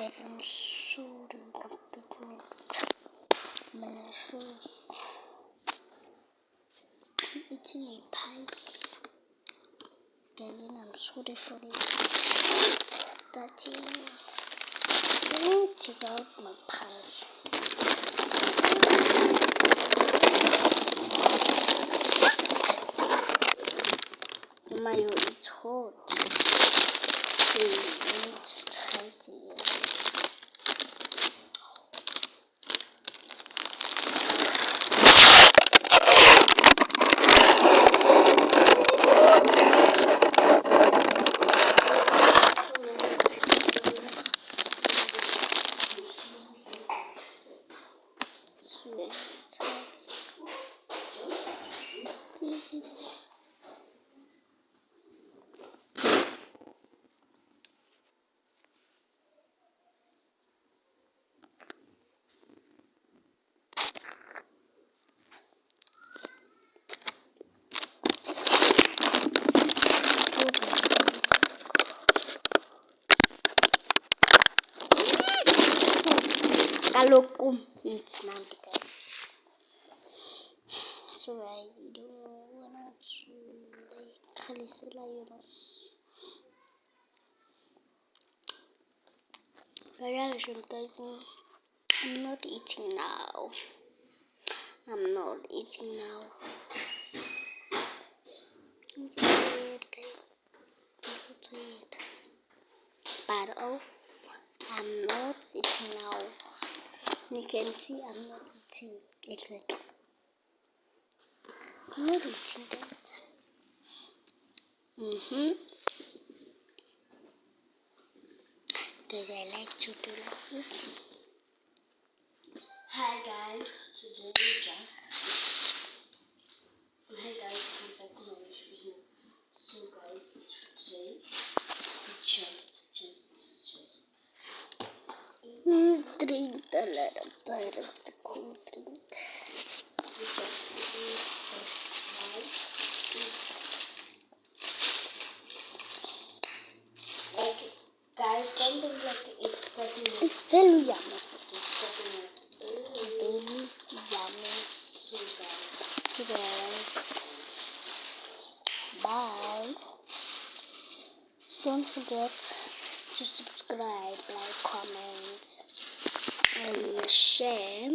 guys, I'm sorry my shoes. I'm eating a pie. Guys, and I'm sorry for this. Starting. Let me check out my pie. Mayo, it's hot. Okay, let's try it again. This is kaloku mnandi guys. So I don't wanna khalisela yona. Guys, I'm not eating now. I'm not eating now. I'm so tired, guys. I'm so tired. But I'm not eating now. You can see I'm not eating exactly. I'm not eating, guys. Guys, I like to do like this. Hi guys, today hi guys, come back to my video. So guys, today we just drink a little bit of the cold drink. We just like, guys, don't think like it's fucking. It's very yummy. Very yummy. So guys, bye. Don't forget to subscribe, like, comment, and share.